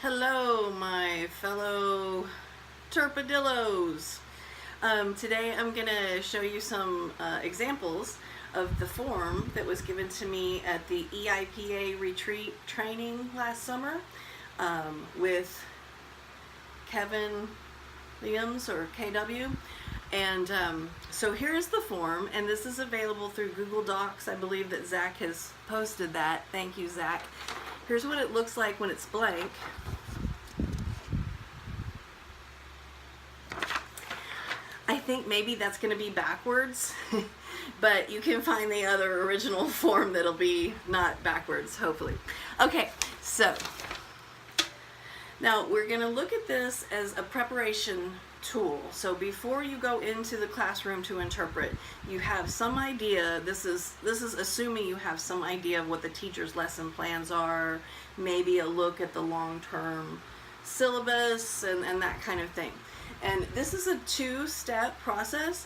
Hello, my fellow Turpadillos. Today I'm going to show you some examples of the form that was given to me at the EIPA retreat training last summer with Kevin Williams, or KW. And so here's the form, and this is available through Google Docs. I believe that Zach has posted that. Thank you, Zach. Here's what it looks like when it's blank. I think maybe that's going to be backwards, but you can find the other original form that'll be not backwards, hopefully. Okay, so now we're going to look at this as a preparation tool. So before you go into the classroom to interpret, you have some idea. This is assuming you have some idea of what the teacher's lesson plans are, maybe a look at the long-term syllabus and that kind of thing. And this is a two-step process.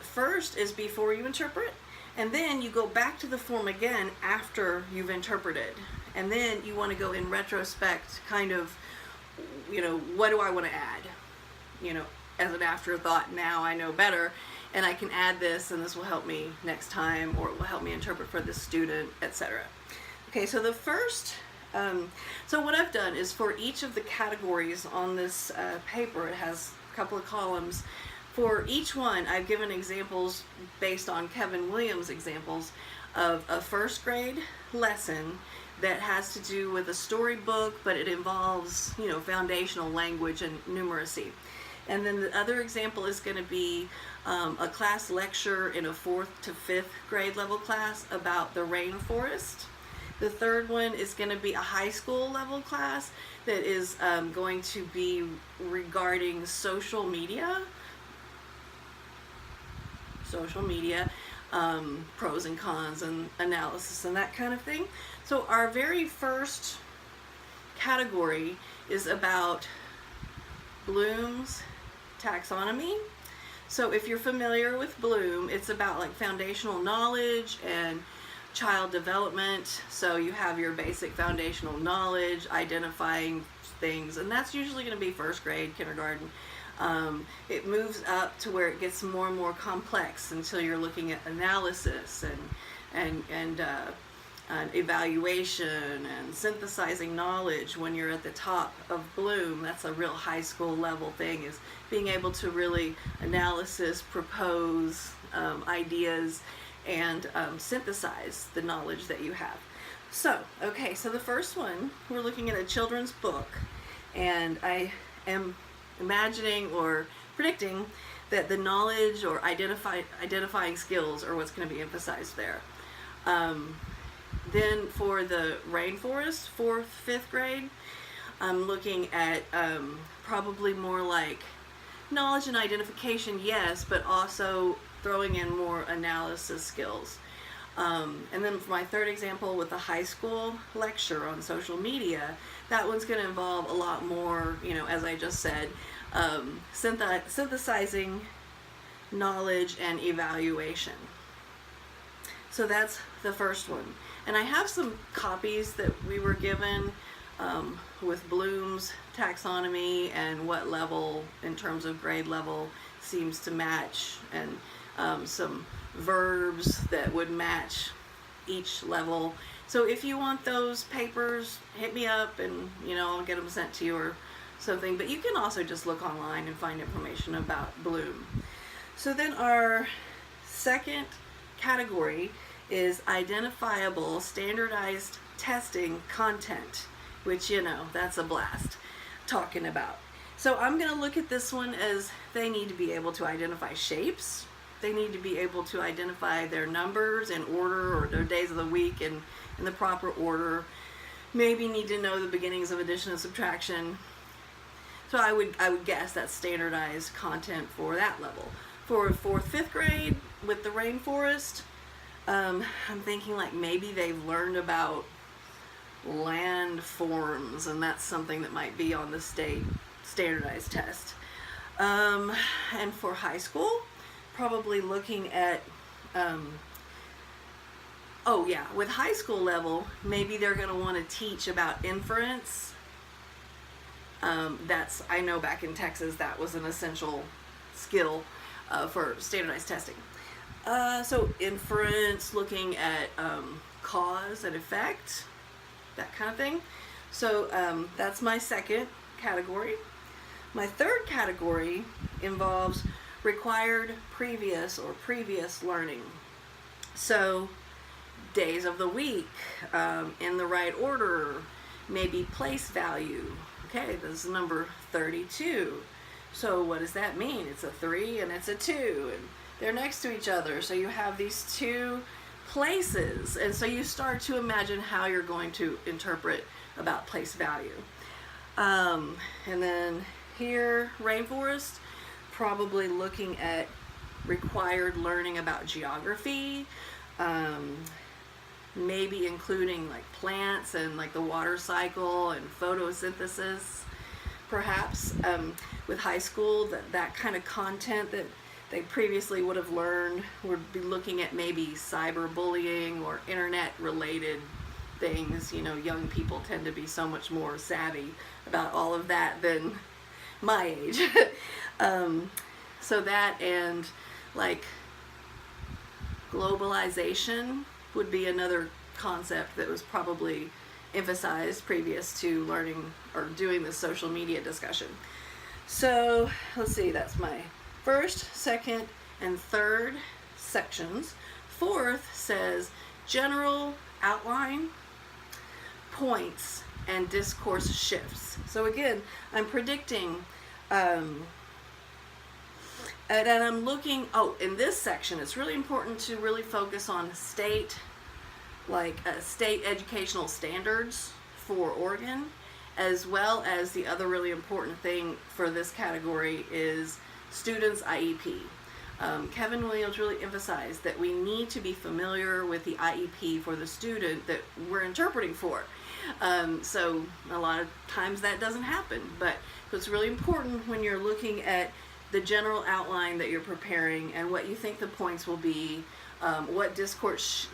First is before you interpret, and then you go back to the form again after you've interpreted. And then you want to go in retrospect, kind of, what do I want to add? As an afterthought, now I know better, and I can add this, and this will help me next time, or it will help me interpret for this student, etc. Okay, so the first, so what I've done is for each of the categories on this paper, it has a couple of columns. For each one, I've given examples based on Kevin Williams' examples of a first grade lesson that has to do with a storybook, but it involves, foundational language and numeracy. And then the other example is going to be a class lecture in a 4th to 5th grade level class about the rainforest. The third one is going to be a high school level class that is going to be regarding social media, pros and cons and analysis and that kind of thing. So our very first category is about Bloom's taxonomy. So if you're familiar with Bloom, it's about like foundational knowledge and child development. So you have your basic foundational knowledge, identifying things, and that's usually going to be first grade, kindergarten. It moves up to where it gets more and more complex until you're looking at analysis and evaluation and synthesizing knowledge. When you're at the top of Bloom, that's a real high school level thing, is being able to really analysis, propose ideas, and synthesize the knowledge that you have. So, okay, so the first one, we're looking at a children's book, and I am imagining or predicting that the knowledge or identifying skills are what's going to be emphasized there. Then for the rainforest, 4th, 5th grade, I'm looking at probably more like knowledge and identification, yes, but also throwing in more analysis skills. And then for my third example with the high school lecture on social media, that one's going to involve a lot more, as I just said, synthesizing knowledge and evaluation. So that's the first one. And I have some copies that we were given with Bloom's taxonomy and what level, in terms of grade level, seems to match, and some verbs that would match each level. So if you want those papers, hit me up and I'll get them sent to you or something. But you can also just look online and find information about Bloom. So then our second category is identifiable standardized testing content, which that's a blast talking about. So I'm going to look at this one as they need to be able to identify shapes. They need to be able to identify their numbers in order, or their days of the week in the proper order. Maybe need to know the beginnings of addition and subtraction. So I would guess that's standardized content for that level. For 4th, 5th grade with the rainforest, I'm thinking like maybe they've learned about landforms, and that's something that might be on the state standardized test. And for high school, probably looking at with high school level, maybe they're going to want to teach about inference I know back in Texas that was an essential skill for standardized testing. So inference, looking at cause and effect, that kind of thing. So that's my second category. My third category involves required previous learning. So days of the week, in the right order, maybe place value. Okay, this is number 32. So what does that mean? It's a 3 and it's a 2, and they're next to each other. So you have these two places, and so you start to imagine how you're going to interpret about place value. And then here, rainforest, probably looking at required learning about geography, maybe including like plants and like the water cycle and photosynthesis, perhaps. With high school, that kind of content that they previously would have learned would be looking at maybe cyberbullying or internet related things. You know, young people tend to be so much more savvy about all of that than my age. So that, and like globalization would be another concept that was probably emphasized previous to learning or doing the social media discussion. So let's see, that's my first, second, and third sections. Fourth says general outline, points, and discourse shifts. So again, I'm predicting, and I'm looking, in this section, it's really important to really focus on state educational standards for Oregon, as well as the other really important thing for this category is students' IEP. Kevin Williams really emphasized that we need to be familiar with the IEP for the student that we're interpreting for. So a lot of times that doesn't happen, but it's really important when you're looking at the general outline that you're preparing and what you think the points will be, what discourse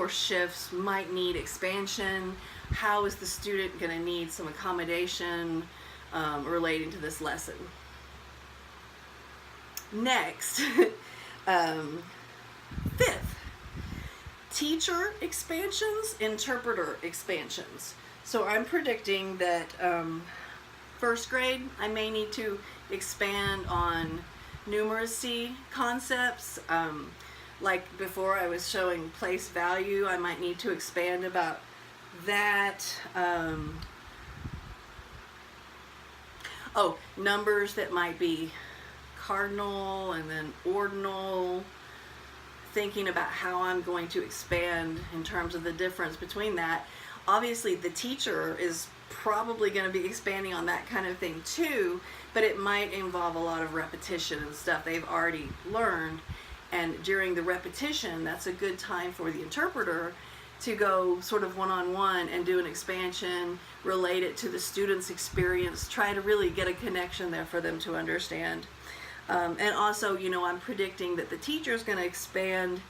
shifts might need expansion, how is the student going to need some accommodation relating to this lesson. Next, fifth, teacher expansions, interpreter expansions. So I'm predicting that first grade, I may need to expand on numeracy concepts. Like before I was showing place value, I might need to expand about that. Numbers that might be cardinal and then ordinal, thinking about how I'm going to expand in terms of the difference between that. Obviously the teacher is probably going to be expanding on that kind of thing too, but it might involve a lot of repetition and stuff they've already learned, and during the repetition that's a good time for the interpreter to go sort of one-on-one and do an expansion, relate it to the student's experience, try to really get a connection there for them to understand. And also, you know, I'm predicting that the teacher is going to expand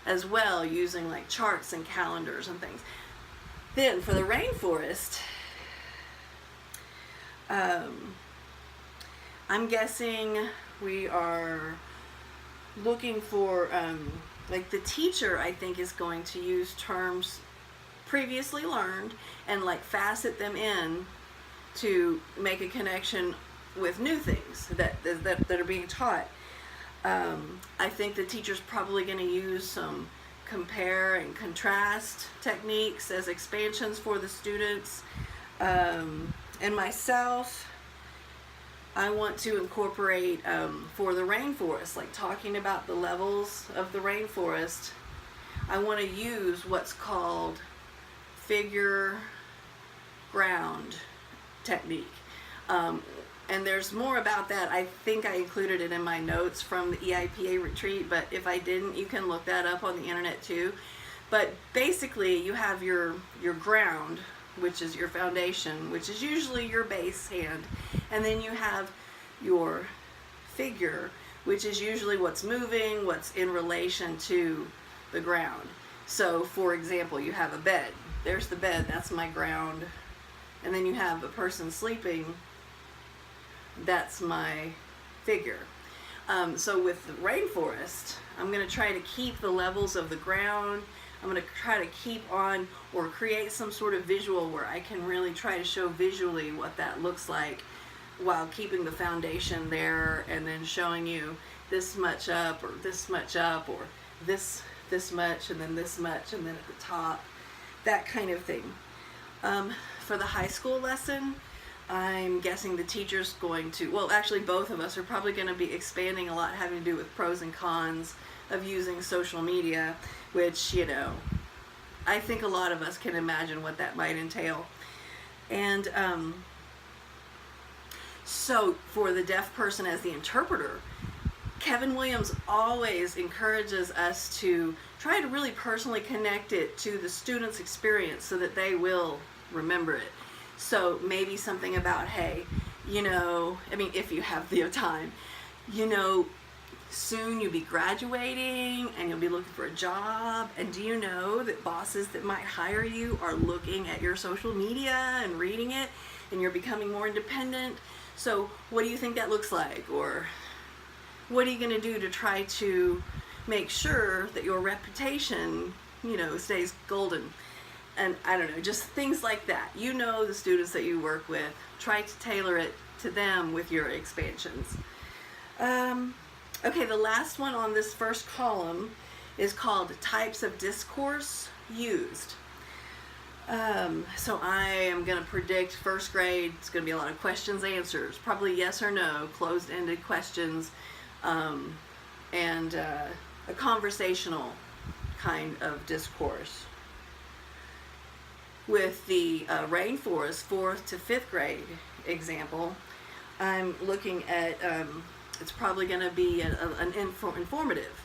as well using like charts and calendars and things. Then for the rainforest, I'm guessing we are looking for, like the teacher I think is going to use terms previously learned and like facet them in to make a connection with new things that are being taught. I think the teacher's probably going to use some compare and contrast techniques as expansions for the students. And myself, I want to incorporate for the rainforest, like talking about the levels of the rainforest, I want to use what's called figure ground technique. And there's more about that. I think I included it in my notes from the EIPA retreat, but if I didn't, you can look that up on the internet too. But basically you have your ground, which is your foundation, which is usually your base hand, and then you have your figure, which is usually what's moving, what's in relation to the ground. So for example, you have a bed. There's the bed, that's my ground. And then you have a person sleeping, that's my figure. So with the rainforest, I'm going to try to keep the levels of the ground. I'm going to try to keep on or create some sort of visual where I can really try to show visually what that looks like while keeping the foundation there, and then showing you this much up or this much up, or this much and then this much and then at the top, that kind of thing. For the high school lesson, I'm guessing the teacher's going to, well, actually both of us are probably going to be expanding a lot having to do with pros and cons of using social media, which, you know, I think a lot of us can imagine what that might entail. And so for the deaf person as the interpreter, Kevin Williams always encourages us to try to really personally connect it to the student's experience so that they will remember it. So maybe something about, hey, you know, I mean, if you have the time, you know, soon you'll be graduating and you'll be looking for a job. And do you know that bosses that might hire you are looking at your social media and reading it, and you're becoming more independent? So what do you think that looks like? Or what are you going to do to try to make sure that your reputation, you know, stays golden? And I don't know, just things like that. You know the students that you work with. Try to tailor it to them with your expansions. Okay, the last one on this first column is called Types of Discourse Used. So I am going to predict first grade, it's going to be a lot of questions, answers, probably yes or no, closed-ended questions, and a conversational kind of discourse. With the rainforest 4th to 5th grade example, I'm looking at, it's probably going to be an informative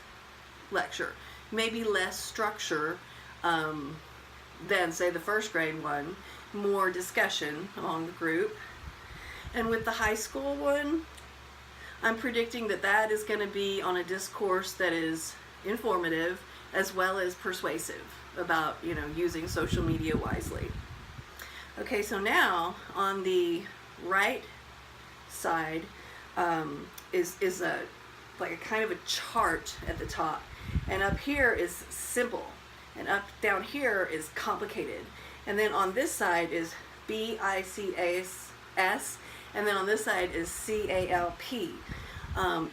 lecture, maybe less structure than, say, the first grade one, more discussion among the group. And with the high school one, I'm predicting that that is going to be on a discourse that is informative as well as persuasive about, you know, using social media wisely. Okay, so now on the right side is a like a kind of a chart at the top, and up here is simple, and down here is complicated, and then on this side is BICAS, and then on this side is CALP.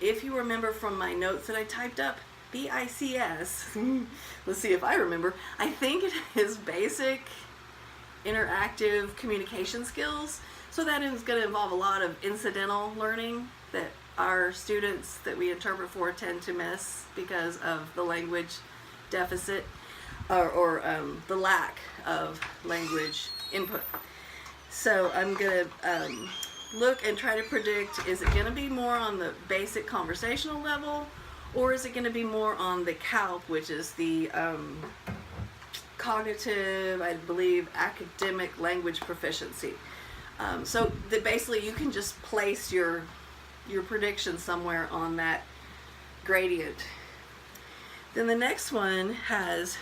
If you remember from my notes that I typed up, BICS, let's see if I remember, I think it is basic interactive communication skills. So that is going to involve a lot of incidental learning that our students that we interpret for tend to miss because of the language deficit or the lack of language input. So I'm going to look and try to predict, is it going to be more on the basic conversational level, or is it going to be more on the CALP, which is the cognitive, I believe, academic language proficiency. So that basically you can just place your prediction somewhere on that gradient. Then the next one has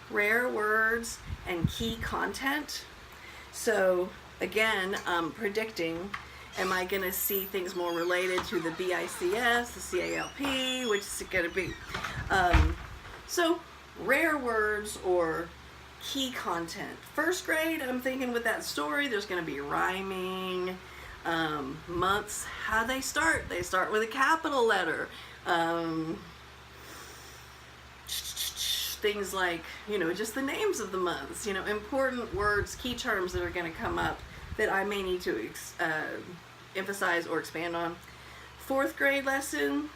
rare words and key content. So again, predicting, am I going to see things more related to the BICS, the CALP, which is it going to be? So rare words or key content. First grade, I'm thinking with that story, there's going to be rhyming, months. How they start? They start with a capital letter. Things like, you know, just the names of the months, you know, important words, key terms that are going to come up that I may need to emphasize or expand on. Fourth grade lesson,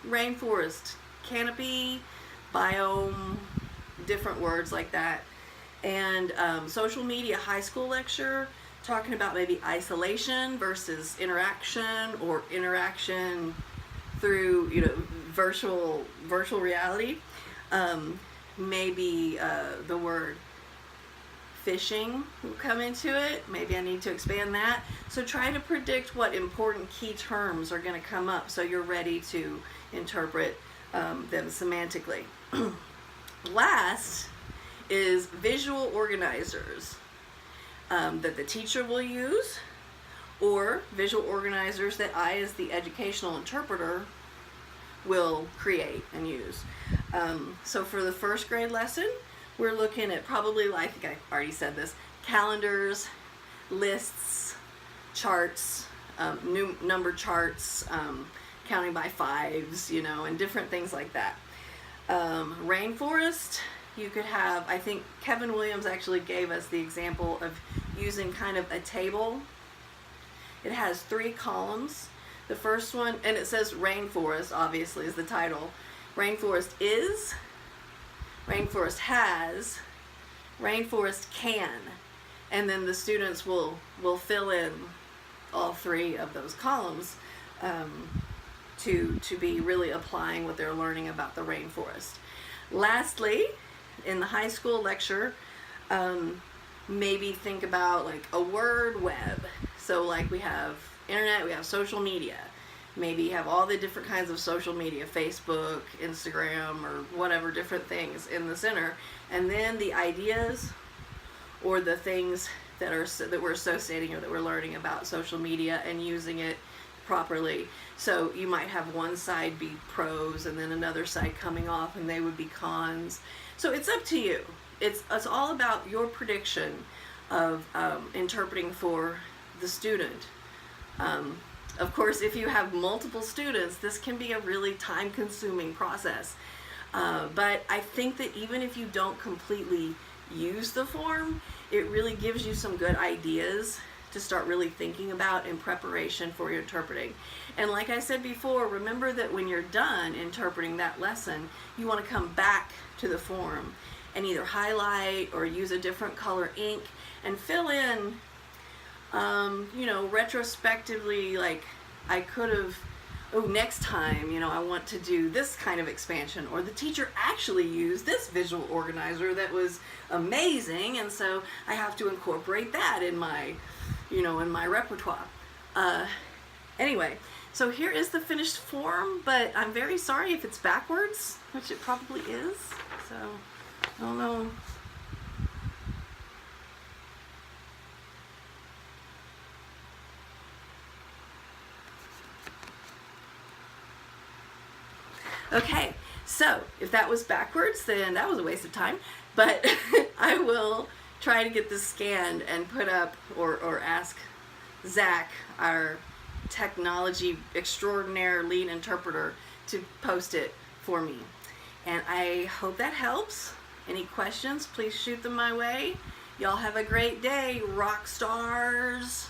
rainforest, canopy, biome, different words like that. And social media high school lecture, talking about maybe isolation versus interaction, or interaction through, you know, virtual reality. Maybe the word fishing will come into it. Maybe I need to expand that. So try to predict what important key terms are going to come up so you're ready to interpret them semantically. Last is visual organizers that the teacher will use, or visual organizers that I, as the educational interpreter, will create and use. So for the first grade lesson, we're looking at probably, like I think I already said this, calendars, lists, charts, number charts, counting by fives, you know, and different things like that. Rainforest, you could have, I think Kevin Williams actually gave us the example of using kind of a table. It has 3 columns. The first one, and it says rainforest, obviously, is the title. Rainforest is, rainforest has, rainforest can. And then the students will fill in all 3 of those columns to be really applying what they're learning about the rainforest. Lastly, in the high school lecture, maybe think about like a word web. So like we have internet, we have social media. Maybe you have all the different kinds of social media, Facebook, Instagram, or whatever, different things in the center. And then the ideas or the things that we're associating or that we're learning about social media and using it properly. So you might have one side be pros and then another side coming off, and they would be cons. So it's up to you. It's all about your prediction of interpreting for the student. Of course, if you have multiple students, this can be a really time-consuming process. But I think that even if you don't completely use the form, it really gives you some good ideas to start really thinking about in preparation for your interpreting. And like I said before, remember that when you're done interpreting that lesson, you want to come back to the form and either highlight or use a different color ink and fill in, you know, retrospectively, like I could have, next time, you know, I want to do this kind of expansion, or the teacher actually used this visual organizer that was amazing, and so I have to incorporate that in my, you know, in my repertoire. Anyway, so here is the finished form, but I'm very sorry if it's backwards, which it probably is, so I don't know. Okay, so if that was backwards, then that was a waste of time, but I will try to get this scanned and put up, or ask Zach, our technology extraordinaire lead interpreter, to post it for me. And I hope that helps. Any questions, please shoot them my way. Y'all have a great day, rock stars.